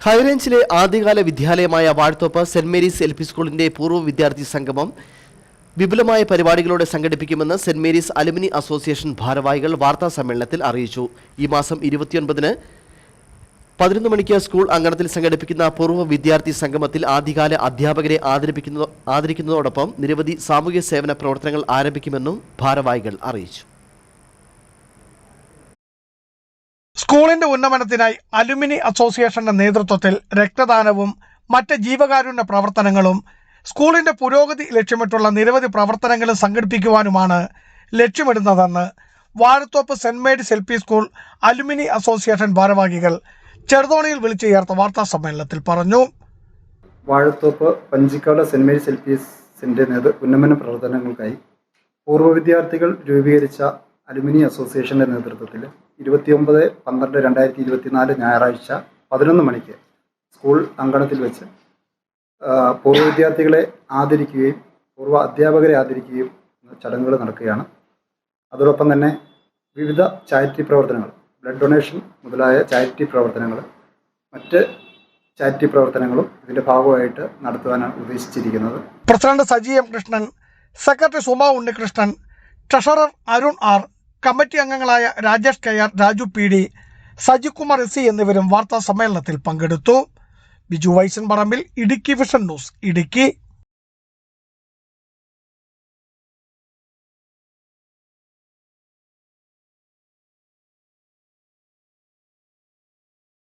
ഹൈറേഞ്ചിലെ ആദ്യകാല വിദ്യാലയമായ Vazhathoppu saint Mary's L P സ്കൂളിന്റെ പൂർവ്വ വിദ്യാർത്ഥി സംഗമം വിപുലമായ പരിപാടികളോടെ സംഘടിപ്പിക്കുമെന്ന് സെന്റ് മേരീസ് അലുമിനി അസോസിയേഷൻ ഭാരവാഹികൾ വാർത്താ സമ്മേളനത്തിൽ അറിയിച്ചു. ഈ മാസം 29-ന് 11 മണിക്ക് സ്കൂൾ അങ്കണത്തിൽ സംഘടിപ്പിക്കുന്ന പൂർവ്വ വിദ്യാർത്ഥി സംഗമത്തിൽ ആദ്യകാല അധ്യാപകരെ ആദരിക്കുന്നതോടൊപ്പം നിരവധി സാമൂഹ്യ സേവന പ്രവർത്തനങ്ങൾ ആരംഭിക്കുമെന്നും ഭാരവാഹികൾ അറിയിച്ചു. സ്കൂളിന്റെ ഉന്നമനത്തിനായി അലുമിനി അസോസിയേഷന്റെ നേതൃത്വത്തിൽ രക്തദാനവും മറ്റ് ജീവകാരുണ്യ പ്രവർത്തനങ്ങളും സ്കൂളിന്റെ പുരോഗതി ലക്ഷ്യമിട്ടുള്ള നിരവധി പ്രവർത്തനങ്ങളും സംഘടിപ്പിക്കുവാനുമാണ് ലക്ഷ്യമിടുന്നതെന്ന് Vazhathoppu saint Mary's L P school alumni association ഭാരവാഹികൾ ചെറുതോണിയിൽ വിളിച്ചു ചേർത്ത വാർത്താ സമ്മേളനത്തിൽ പറഞ്ഞു. Vazhathoppu Panchikkad saint Mary's L P എസിന്റെ ഉന്നമന പ്രവർത്തനങ്ങൾക്കായി പൂർവ്വ വിദ്യാർത്ഥികൾ രൂപീകരിച്ച അലുമിനി അസോസിയേഷന്റെ നേതൃത്വത്തിൽ 29/12/2024 ഞായറാഴ്ച 11 മണിക്ക് സ്കൂൾ അങ്കണത്തിൽ വെച്ച് പൂർവ്വ വിദ്യാർത്ഥികളെ ആദരിക്കുകയും പൂർവ്വ അധ്യാപകരെ ആദരിക്കുകയും ചടങ്ങുകൾ നടക്കുകയാണ്. അതോടൊപ്പം തന്നെ വിവിധ ചാരിറ്റി പ്രവർത്തനങ്ങൾ, ബ്ലഡ് ഡൊണേഷൻ മുതലായ ചാരിറ്റി പ്രവർത്തനങ്ങൾ, മറ്റ് ചാരിറ്റി പ്രവർത്തനങ്ങളും ഇതിൻ്റെ ഭാഗമായിട്ട് നടത്തുവാനാണ് ഉദ്ദേശിച്ചിരിക്കുന്നത്. President Saji M Krishnan, secretary Suma Unnikrishnan, treasurer Arun R, committee അംഗങ്ങളായ Rajesh K R, Raju P D, Sajikumar S എന്നിവരും വാർത്താ സമ്മേളനത്തിൽ പങ്കെടുത്തു. ബിജു വൈസൻ പറമ്പിൽ, ഇടുക്കി വിഷൻ ന്യൂസ്, ഇടുക്കി.